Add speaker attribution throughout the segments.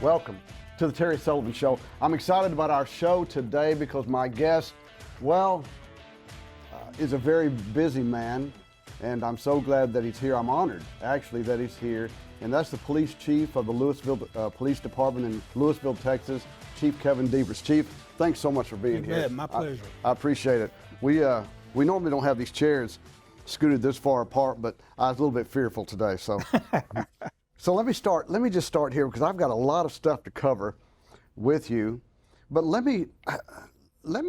Speaker 1: Welcome to the Terry Sullivan Show. I'm excited about our show today because my guest, is a very busy man, and I'm so glad that he's here. I'm honored, actually, that he's here, and that's the police chief of the Lewisville Police Department in Lewisville, Texas, Chief Kevin Deaver. Chief, thanks so much for being here.
Speaker 2: Yeah, my pleasure.
Speaker 1: I appreciate it. We normally don't have these chairs scooted this far apart, but I was a little bit fearful today, so. So let me just start here because I've got a lot of stuff to cover with you, but let me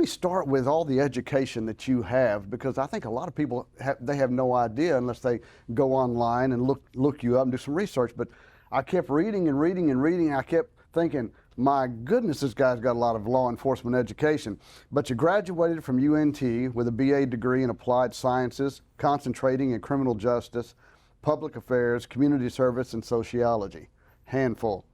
Speaker 1: start with all the education that you have, because I think a lot of people have no idea unless they go online and look you up and do some research. But I kept reading and reading and reading. I kept thinking, my goodness, this guy's got a lot of law enforcement education. But you graduated from UNT with a BA degree in applied sciences, concentrating in criminal justice, public affairs, community service, and sociology. Handful.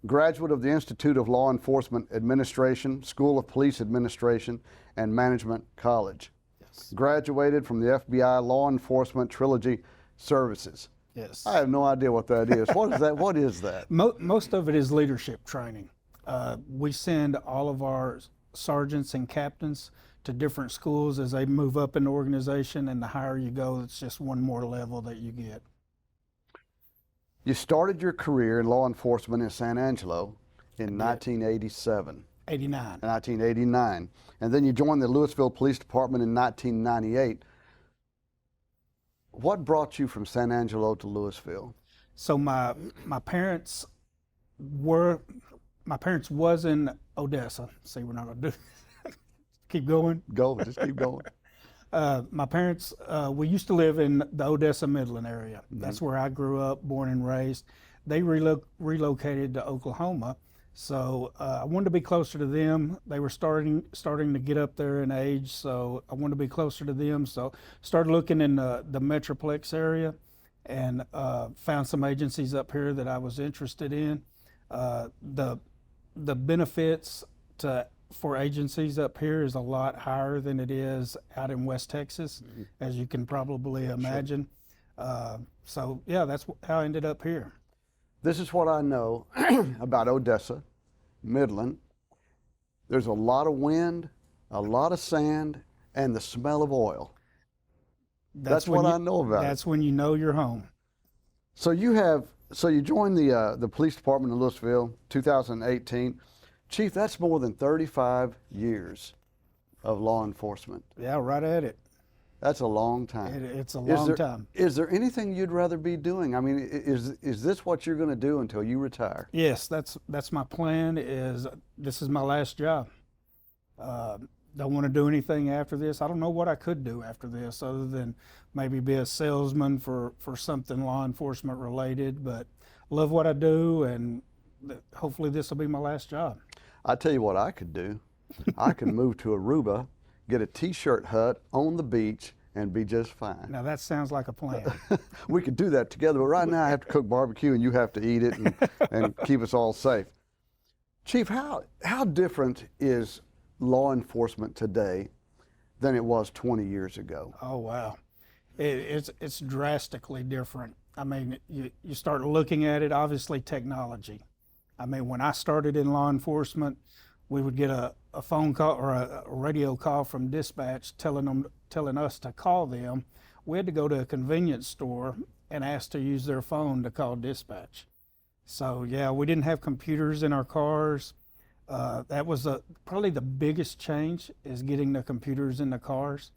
Speaker 1: Graduate of the Institute of Law Enforcement Administration, School of Police Administration, and Management College.
Speaker 2: Yes.
Speaker 1: Graduated from the FBI Law Enforcement Trilogy Services.
Speaker 2: Yes.
Speaker 1: I have no idea what that is. What is that? What is that?
Speaker 2: Most of it is leadership training. We send all of our sergeants and captains to different schools as they move up in the organization, and the higher you go, it's just one more level that you get.
Speaker 1: You started your career in law enforcement in San Angelo in 1987.
Speaker 2: 89.
Speaker 1: 1989. And then you joined the Lewisville Police Department in 1998. What brought you from San Angelo to Lewisville?
Speaker 2: So my parents was in Odessa. See, we're not gonna do keep going.
Speaker 1: Just keep going.
Speaker 2: My parents, we used to live in the Odessa Midland area.
Speaker 1: Mm-hmm.
Speaker 2: That's where I grew up, born and raised. They relocated to Oklahoma, so I wanted to be closer to them. They were starting to get up there in age, so I wanted to be closer to them. So started looking in the Metroplex area, and found some agencies up here that I was interested in. The benefits for agencies up here is a lot higher than it is out in West Texas, mm-hmm. as you can probably imagine. Sure. So yeah, that's how I ended up here.
Speaker 1: This is what I know about Odessa, Midland. There's a lot of wind, a lot of sand, and the smell of oil. That's what I know about it.
Speaker 2: That's when you know you're home.
Speaker 1: So you joined the police department in Lewisville, 2018. Chief, that's more than 35 years of law enforcement.
Speaker 2: Yeah, right at it.
Speaker 1: That's a long time.
Speaker 2: It's a long time.
Speaker 1: Is there anything you'd rather be doing? I mean, is this what you're going to do until you retire?
Speaker 2: Yes, that's my plan. This is my last job. Don't want to do anything after this. I don't know what I could do after this other than maybe be a salesman for something law enforcement related, but love what I do, and hopefully this will be my last job.
Speaker 1: I tell you what I could do. I could move to Aruba, get a t-shirt hut on the beach, and be just fine.
Speaker 2: Now that sounds like a plan.
Speaker 1: We could do that together, but right now I have to cook barbecue and you have to eat it and keep us all safe. Chief, how different is law enforcement today than it was 20 years ago?
Speaker 2: Oh wow, it's drastically different. I mean, you start looking at it, obviously technology. I mean, when I started in law enforcement, we would get a phone call or a radio call from dispatch telling us to call them. We had to go to a convenience store and ask to use their phone to call dispatch. So yeah, we didn't have computers in our cars. That was probably the biggest change, is getting the computers in the cars.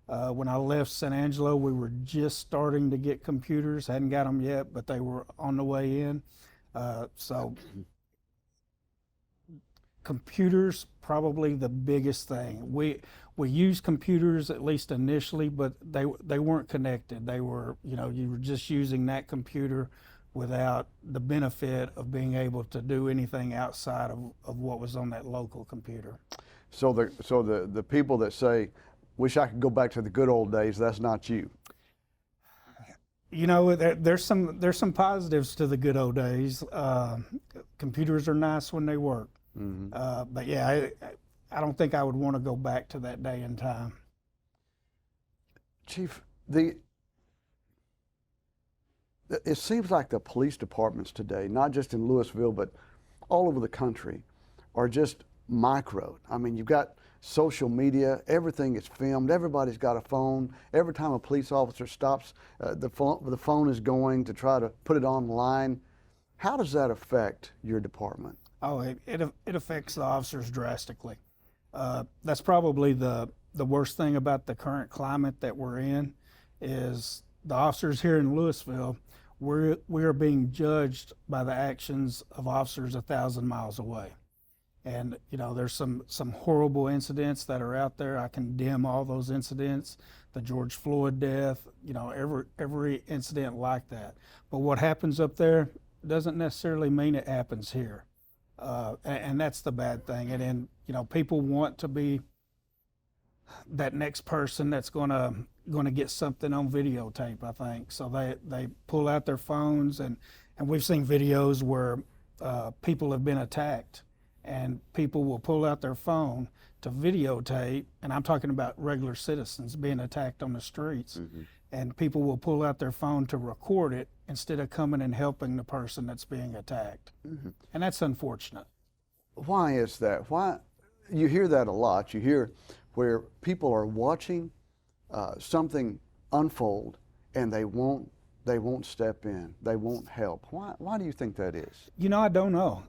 Speaker 2: When I left San Angelo, we were just starting to get computers. Hadn't got them yet, but they were on the way in. So computers, probably the biggest thing. We used computers, at least initially, but they weren't connected. They were, you were just using that computer without the benefit of being able to do anything outside of what was on that local computer.
Speaker 1: So the people that say, wish I could go back to the good old days, that's not you.
Speaker 2: There's some positives to the good old days. Computers are nice when they work. Mm-hmm. But yeah, I don't think I would want to go back to that day and time.
Speaker 1: Chief, it seems like the police departments today, not just in Lewisville, but all over the country are just microed. I mean, you've got social media, everything is filmed, everybody's got a phone. Every time a police officer stops, the phone is going to try to put it online. How does that affect your department?
Speaker 2: Oh, it affects the officers drastically. That's probably the worst thing about the current climate that we're in is the officers here in Lewisville, we are being judged by the actions of officers 1,000 miles away. And, you know, there's some horrible incidents that are out there. I condemn all those incidents, the George Floyd death, you know, every incident like that. But what happens up there doesn't necessarily mean it happens here. And that's the bad thing. And then, you know, people want to be that next person that's gonna get something on videotape, I think. So they pull out their phones, and we've seen videos where people have been attacked, and people will pull out their phone to videotape, and I'm talking about regular citizens being attacked on the streets, and people will pull out their phone to record it instead of coming and helping the person that's being attacked. And that's unfortunate.
Speaker 1: Why is that? Why? You hear that a lot. You hear where people are watching something unfold and they won't step in. They won't help. Why do you think that is?
Speaker 2: You know, I don't know.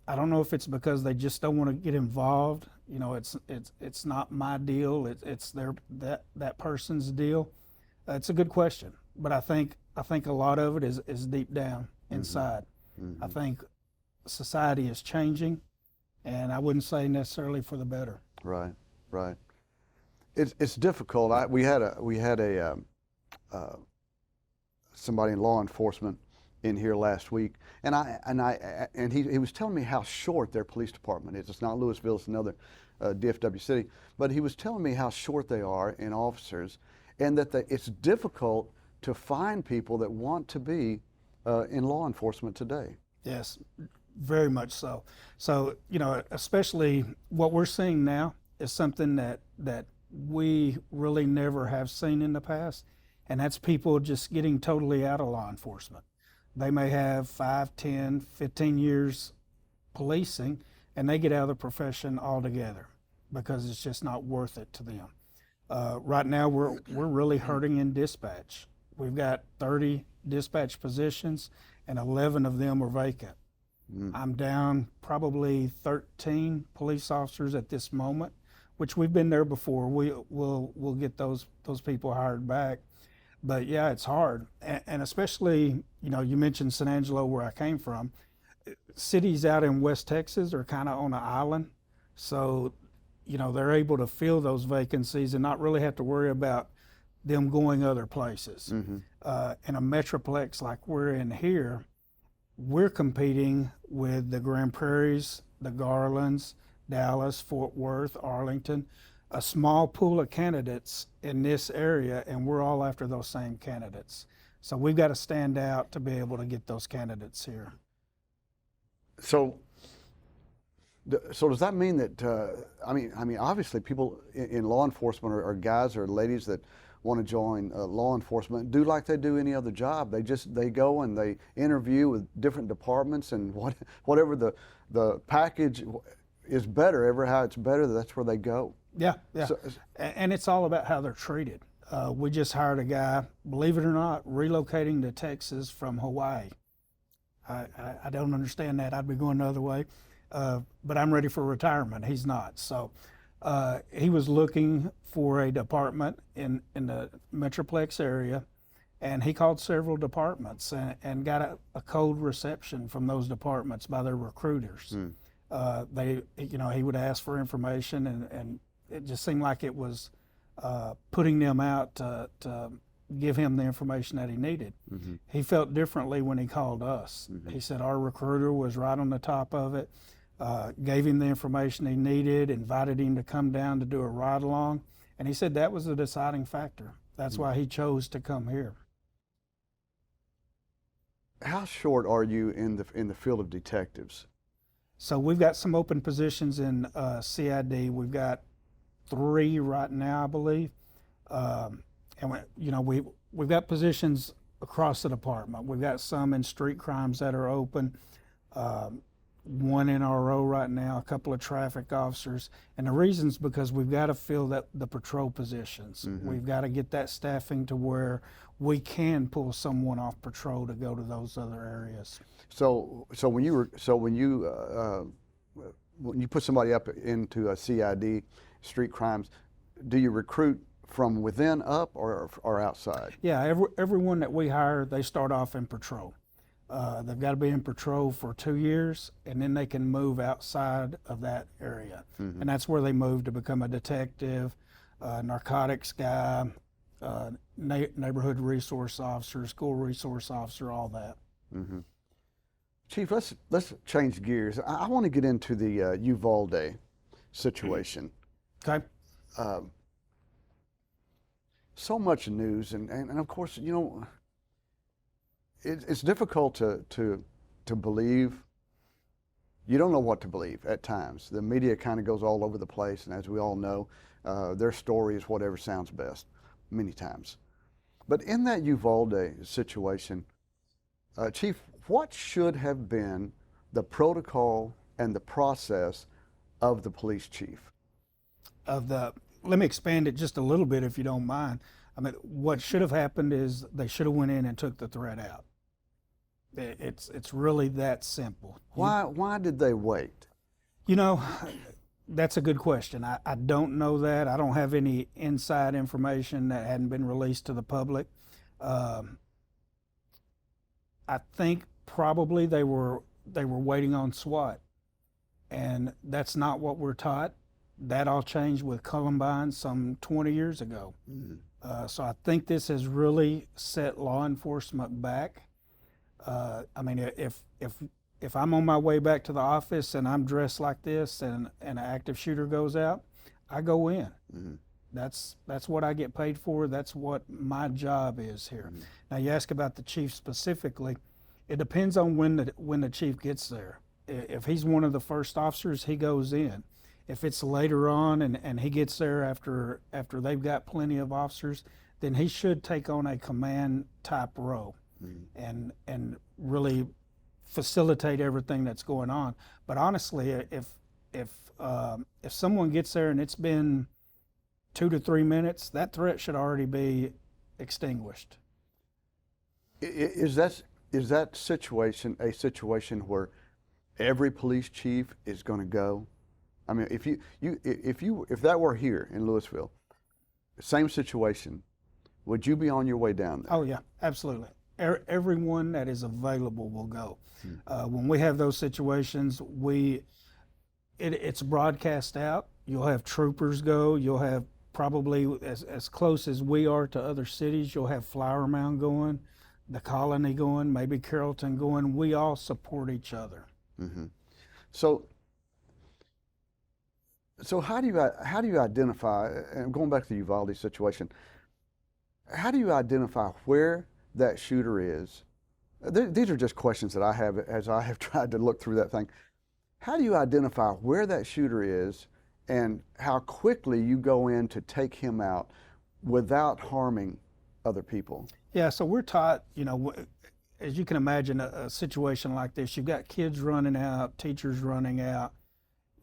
Speaker 2: I don't know if it's because they just don't want to get involved. You know, it's not my deal. It's that person's deal. It's a good question, but I think a lot of it is deep down inside. I think society is changing, and I wouldn't say necessarily for the better.
Speaker 1: Right, right. It's difficult. We had somebody in law enforcement in here last week, and he was telling me how short their police department is. It's not Lewisville; it's another DFW city. But he was telling me how short they are in officers, and that it's difficult to find people that want to be in law enforcement today.
Speaker 2: Yes, very much so. So, you know, especially what we're seeing now is something that we really never have seen in the past, and that's people just getting totally out of law enforcement. They may have 5, 10, 15 years policing, and they get out of the profession altogether because it's just not worth it to them. Right now, we're really hurting in dispatch. We've got 30 dispatch positions, and 11 of them are vacant. I'm down probably 13 police officers at this moment, which we've been there before. We'll get those people hired back. But yeah, it's hard. And especially, you know, you mentioned San Angelo, where I came from. Cities out in West Texas are kind of on an island. So, you know, they're able to fill those vacancies and not really have to worry about them going other places. In a metroplex like we're in here, we're competing with the Grand Prairie's, the Garlands, Dallas, Fort Worth, Arlington, a small pool of candidates in this area, and we're all after those same candidates. So we've got to stand out to be able to get those candidates here.
Speaker 1: So does that mean that, I mean, obviously people in law enforcement are guys or ladies that want to join law enforcement, do like they do any other job. They go and they interview with different departments, and whatever the package is better, ever how it's better, that's where they go.
Speaker 2: Yeah. So, and it's all about how they're treated. We just hired a guy, believe it or not, relocating to Texas from Hawaii. I don't understand that. I'd be going the other way. But I'm ready for retirement. He's not. So he was looking for a department in the Metroplex area, and he called several departments and got a cold reception from those departments by their recruiters. He would ask for information, and it just seemed like it was putting them out to give him the information that he needed. He felt differently when he called us. He said our recruiter was right on the top of it, gave him the information he needed, invited him to come down to do a ride along, and he said that was the deciding factor. That's why he chose to come here.
Speaker 1: How short are you in the field of detectives?
Speaker 2: So we've got some open positions in CID. We've got 3 right now, I believe. We've got positions across the department. We've got some in street crimes that are open. one NRO right now, a couple of traffic officers, and the reason's because we've got to fill the patrol positions. We've got to get that staffing to where we can pull someone off patrol to go to those other areas.
Speaker 1: So when you put somebody up into a CID, street crimes, do you recruit from within up or outside?
Speaker 2: Yeah, everyone that we hire, they start off in patrol. They've got to be in patrol for 2 years, and then they can move outside of that area. And that's where they move to become a detective, narcotics guy, neighborhood resource officer, school resource officer, all that.
Speaker 1: Chief, let's change gears. I want to get into the Uvalde situation.
Speaker 2: Okay.
Speaker 1: So much news, and of course, it's difficult to believe. You don't know what to believe at times. The media kind of goes all over the place, and as we all know, their story is whatever sounds best many times. But in that Uvalde situation, Chief, what should have been the protocol and the process of the police chief?
Speaker 2: Let me expand it just a little bit, if you don't mind. I mean, what should have happened is they should have went in and took the threat out. It's really that simple.
Speaker 1: Why did they wait?
Speaker 2: That's a good question. I don't know that. I don't have any inside information that hadn't been released to the public. I think probably they were waiting on SWAT, and that's not what we're taught. That all changed with Columbine some 20 years ago. So I think this has really set law enforcement back. I mean, if I'm on my way back to the office and I'm dressed like this and an active shooter goes out, I go in. That's what I get paid for. That's what my job is here. Now you ask about the chief specifically. It depends on when the chief gets there. If he's one of the first officers, he goes in. If it's later on and he gets there after they've got plenty of officers, then he should take on a command type role and really facilitate everything that's going on. But honestly, if someone gets there and it's been 2 to 3 minutes, that threat should already be extinguished.
Speaker 1: Is that situation a situation where every police chief is going to go? I mean, if that were here in Lewisville, same situation, would you be on your way down there?
Speaker 2: Oh yeah, absolutely. Everyone that is available will go. When we have those situations, it's broadcast out. You'll have troopers go. You'll have probably as close as we are to other cities. You'll have Flower Mound going, the Colony going, maybe Carrollton going. We all support each other.
Speaker 1: So how do you identify? And going back to the Uvalde situation, how do you identify where that shooter is? These are just questions that I have as I have tried to look through that thing. How do you identify where that shooter is and how quickly you go in to take him out without harming other people?
Speaker 2: Yeah, so we're taught, as you can imagine, a situation like this, you've got kids running out, teachers running out.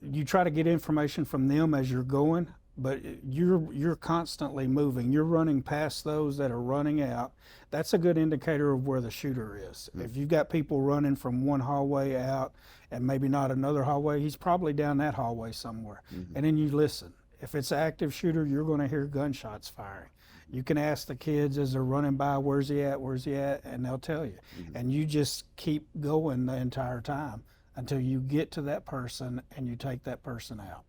Speaker 2: You try to get information from them as you're going, but you're constantly moving. You're running past those that are running out. That's a good indicator of where the shooter is. If you've got people running from one hallway out and maybe not another hallway, he's probably down that hallway somewhere. And then you listen. If it's an active shooter, you're going to hear gunshots firing. You can ask the kids as they're running by, where's he at, and they'll tell you. And you just keep going the entire time until you get to that person and you take that person out.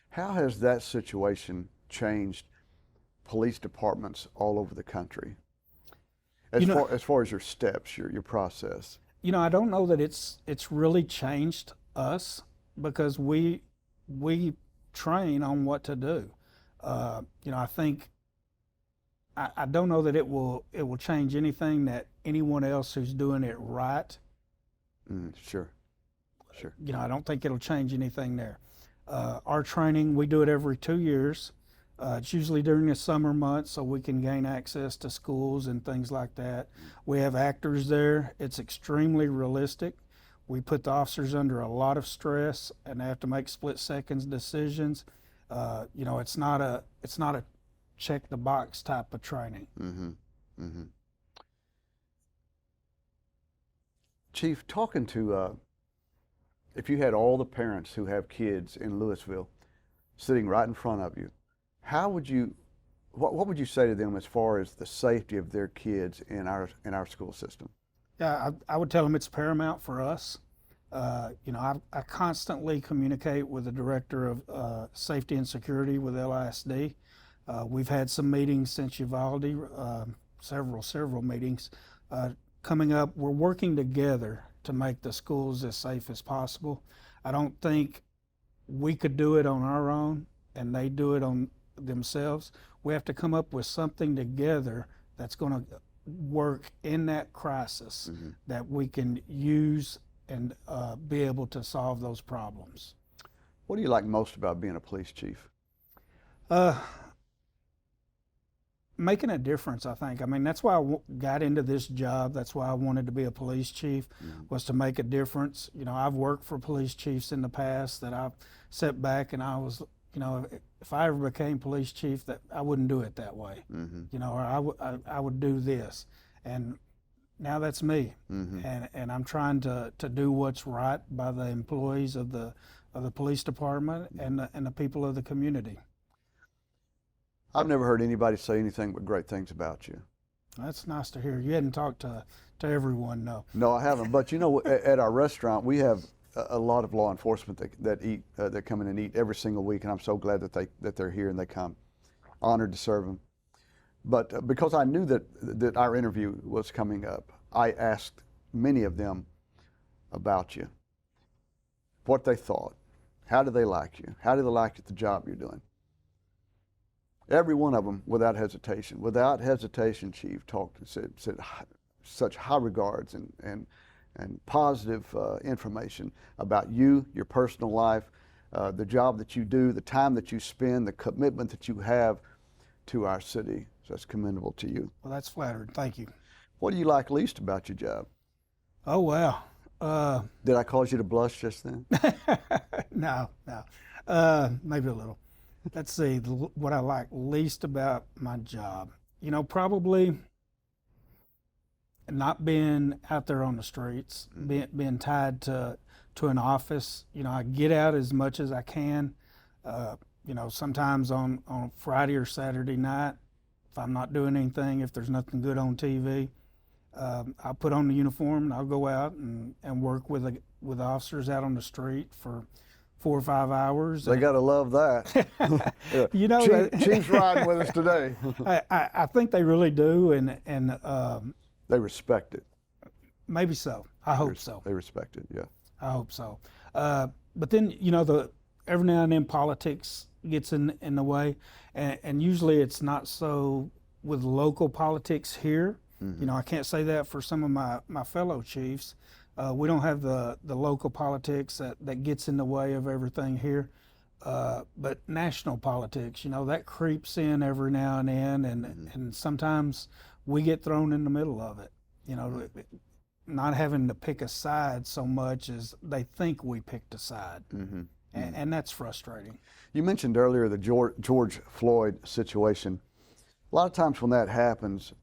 Speaker 1: How has that situation changed police departments all over the country? As far as your steps, your process.
Speaker 2: I don't know that it's really changed us because we train on what to do. I think I don't know that it will change anything that anyone else who's doing it right.
Speaker 1: Sure.
Speaker 2: I don't think it'll change anything there. Our training, we do it every 2 years. It's usually during the summer months so we can gain access to schools and things like that. We have actors there. It's extremely realistic. We put the officers under a lot of stress, and they have to make split-second decisions. You know, it's not a check the box type of training.
Speaker 1: Mm-hmm. Mm-hmm. Chief, talking to, if you had all the parents who have kids in Lewisville sitting right in front of you, how would you, what would you say to them as far as the safety of their kids in our school system?
Speaker 2: Yeah, I would tell them it's paramount for us. You know, I constantly communicate with the director of safety and security with LISD. We've had some meetings since Uvalde, several meetings. Coming up, we're working together to make the schools as safe as possible. I don't think we could do it on our own and they do it on themselves. We have to come up with something together that's going to work in that crisis, mm-hmm. that we can use and be able to solve those problems.
Speaker 1: What do you like most about being a police chief?
Speaker 2: Making a difference, I think. I mean, that's why I got into this job. That's why I wanted to be a police chief, mm-hmm. was to make a difference. You know, I've worked for police chiefs in the past that I've sat back and I was, you know, if I ever became police chief, that I wouldn't do it that way. Mm-hmm. You know, or I would do this. And now that's me. Mm-hmm. And I'm trying to do what's right by the employees of the police department, mm-hmm. and the people of the community.
Speaker 1: I've never heard anybody say anything but great things about you.
Speaker 2: That's nice to hear. You hadn't talked to everyone, no.
Speaker 1: No, I haven't. But you know, at our restaurant, we have a lot of law enforcement that come in and eat every single week, and I'm so glad that they're here and they come. Honored to serve them. But because I knew that our interview was coming up, I asked many of them about you, what they thought, how do they like you, how do they like the job you're doing. Every one of them, without hesitation, Chief said such high regards and positive information about you, your personal life, the job that you do, the time that you spend, the commitment that you have to our city. So that's commendable to you.
Speaker 2: Well, that's flattering. Thank you.
Speaker 1: What do you like least about your job?
Speaker 2: Oh, wow.
Speaker 1: Did I cause you to blush just then?
Speaker 2: No. Maybe a little. Let's see, what I like least about my job. You know, probably not being out there on the streets, being tied to an office. You know, I get out as much as I can. You know, sometimes on Friday or Saturday night, if I'm not doing anything, if there's nothing good on TV, I'll put on the uniform and I'll go out and work with officers out on the street for 4 or 5 hours.
Speaker 1: They got to love that. Yeah.
Speaker 2: You know,
Speaker 1: Chief's riding with us today.
Speaker 2: I think they really do, and
Speaker 1: they respect it.
Speaker 2: Maybe so. I hope so.
Speaker 1: They respect it. Yeah.
Speaker 2: I hope so. But then, you know, every now and then politics gets in the way, and usually it's not so with local politics here. Mm-hmm. You know, I can't say that for some of my fellow chiefs. We don't have the local politics that gets in the way of everything here. But national politics, you know, that creeps in every now and then, and sometimes we get thrown in the middle of it. You know, not having to pick a side so much as they think we picked a side. Mm-hmm. And that's frustrating. You
Speaker 1: mentioned earlier the George Floyd situation. A lot of times when that happens,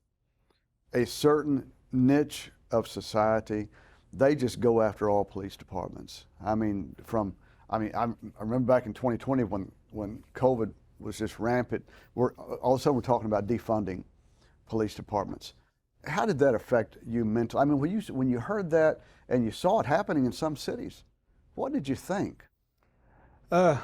Speaker 1: a certain niche of society, they just go after all police departments. I remember back in 2020 when COVID was just rampant, all of a sudden we're talking about defunding police departments. How did that affect you mentally? I mean, when you heard that and you saw it happening in some cities, what did you think?
Speaker 2: The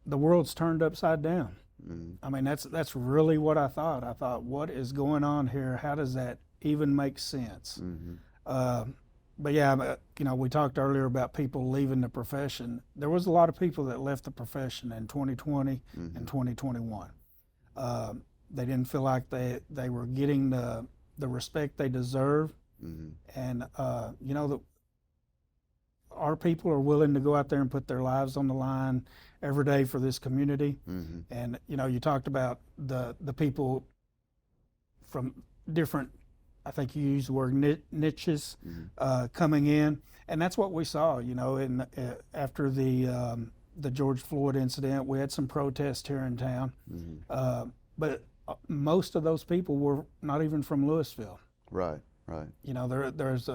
Speaker 2: world's turned upside down. Mm-hmm. I mean, that's really what I thought. I thought, what is going on here? How does that even make sense? Mm-hmm. But yeah, you know, we talked earlier about people leaving the profession. There was a lot of people that left the profession in 2020 mm-hmm. and 2021. They didn't feel like they were getting the respect they deserve. Mm-hmm. And, you know, our people are willing to go out there and put their lives on the line every day for this community. Mm-hmm. And, you know, you talked about the people from different I think you used the word niches coming in, and that's what we saw. After the George Floyd incident, we had some protests here in town, but most of those people were not even from Lewisville.
Speaker 1: Right, right.
Speaker 2: There's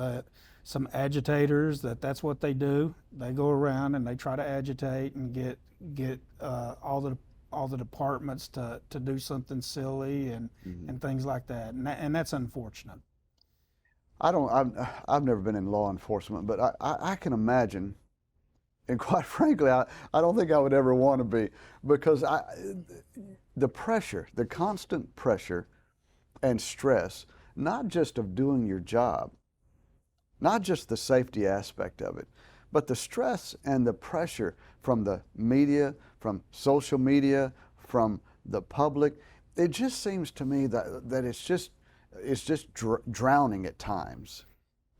Speaker 2: some agitators that's what they do. They go around and they try to agitate and get all the departments to do something silly and things like that, and that's unfortunate.
Speaker 1: I've never been in law enforcement, but I can imagine, and quite frankly, I don't think I would ever want to be, because the pressure, the constant pressure and stress, not just of doing your job, not just the safety aspect of it, but the stress and the pressure from the media, from social media, from the public. It just seems to me that it's just drowning at times.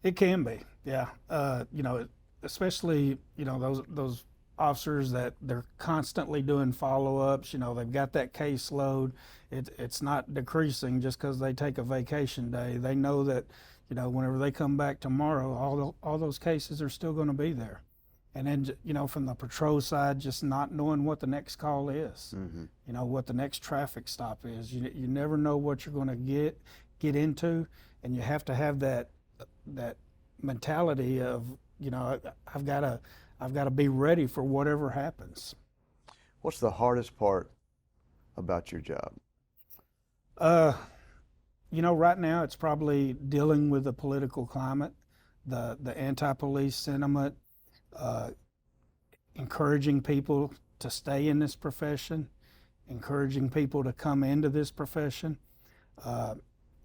Speaker 2: It can be, yeah. Especially those officers that they're constantly doing follow-ups. They've got that caseload. It's not decreasing just because they take a vacation day. They know that whenever they come back tomorrow, all those cases are still going to be there. And then, from the patrol side, just not knowing what the next call is, what the next traffic stop is. You never know what you're going to get into, and you have to have that mentality of, I've got to be ready for whatever happens.
Speaker 1: What's the hardest part about your job?
Speaker 2: Right now it's probably dealing with the political climate, the anti-police sentiment, encouraging people to stay in this profession, encouraging people to come into this profession.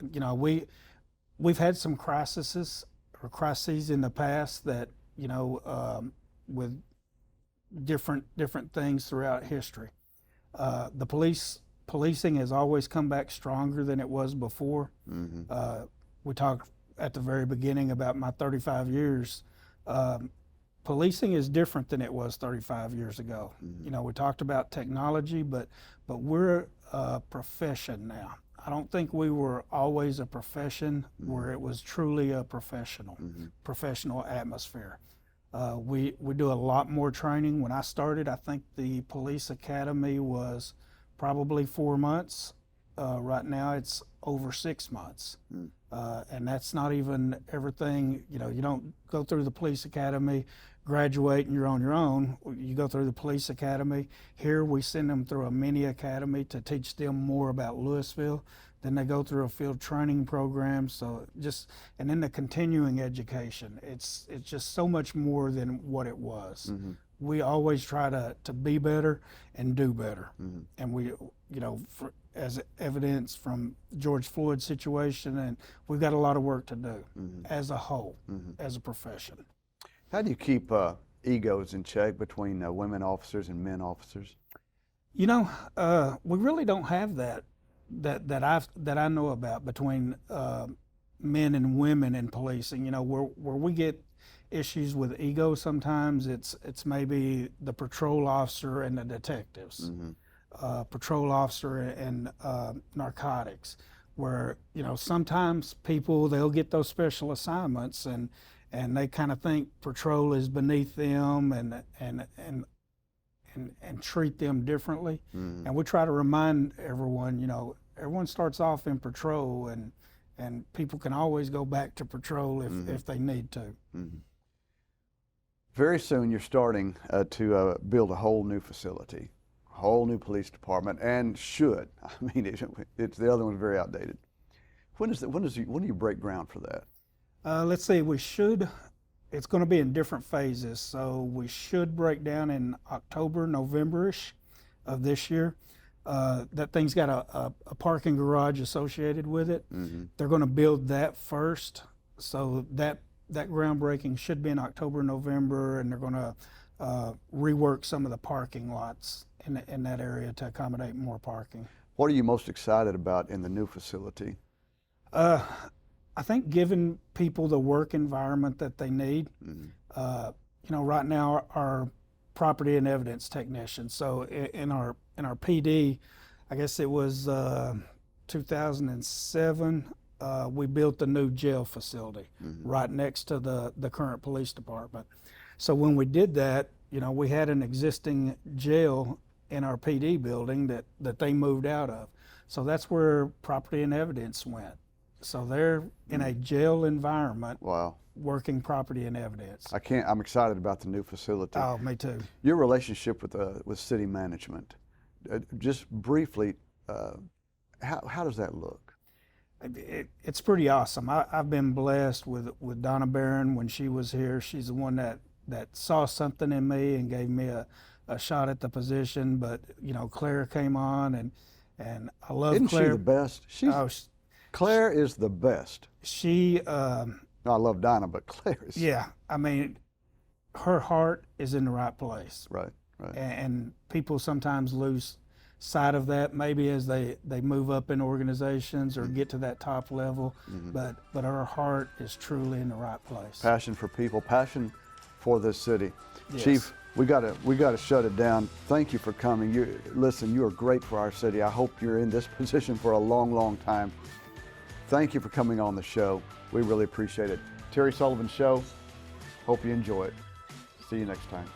Speaker 2: We've had some crises in the past that, with different things throughout history. The policing has always come back stronger than it was before. We talked at the very beginning about my 35 years. Policing is different than it was 35 years ago. We talked about technology, but we're a profession now. I don't think we were always a profession where it was truly a professional atmosphere. We do a lot more training. When I started, I think the police academy was probably 4 months. Right now it's over 6 months. And that's not even everything. You don't go through the police academy, graduate, and you're on your own. You go through the police academy. Here we send them through a mini academy to teach them more about Lewisville. Then they go through a field training program. And then the continuing education. It's just so much more than what it was. We always try to be better and do better. And we, as evidence from George Floyd situation, and we've got a lot of work to do as a whole, as a profession.
Speaker 1: How do you keep egos in check between women officers and men officers?
Speaker 2: We really don't have that I know about between men and women in policing. Where we get issues with ego sometimes, it's maybe the patrol officer and the detectives, patrol officer and narcotics, where sometimes people, they'll get those special assignments and they kind of think patrol is beneath them and treat them differently. And we try to remind everyone, everyone starts off in patrol, and people can always go back to patrol if they need to.
Speaker 1: Very soon you're starting to build a whole new facility, a whole new police department, and should. I mean, it's the other one's very outdated. When do you break ground for that?
Speaker 2: Let's see, it's going to be in different phases. So we should break down in October, November-ish of this year. That thing's got a parking garage associated with it. They're going to build that first. So that groundbreaking should be in October, November, and they're going to rework some of the parking lots in that area to accommodate more parking.
Speaker 1: What are you most excited about in the new facility?
Speaker 2: I think giving people the work environment that they need. Right now our property and evidence technician. So in our PD, I guess it was 2007. we built the new jail facility right next to the current police department. So when we did that, you know, we had an existing jail in our PD building that they moved out of. So that's where property and evidence went. So they're in a jail environment.
Speaker 1: Wow.
Speaker 2: Working property and evidence.
Speaker 1: I'm excited about the new facility.
Speaker 2: Oh, me too.
Speaker 1: Your relationship with city management, just briefly, how does that look?
Speaker 2: It's pretty awesome. I've been blessed with Donna Barron when she was here. She's the one that saw something in me and gave me a shot at the position. But you know, Claire came on, and I love
Speaker 1: Isn't
Speaker 2: Claire.
Speaker 1: she the best? Claire is the best.
Speaker 2: She.
Speaker 1: I love Donna, but Claire is.
Speaker 2: Yeah, I mean, her heart is in the right place.
Speaker 1: Right.
Speaker 2: And people sometimes lose sight of that, maybe as they move up in organizations or get to that top level. But her heart is truly in the right place.
Speaker 1: Passion for people, passion for this city.
Speaker 2: Yes.
Speaker 1: Chief, we gotta shut it down. Thank you for coming. Listen, you are great for our city. I hope you're in this position for a long, long time. Thank you for coming on the show. We really appreciate it. Terry Sullivan Show. Hope you enjoy it. See you next time.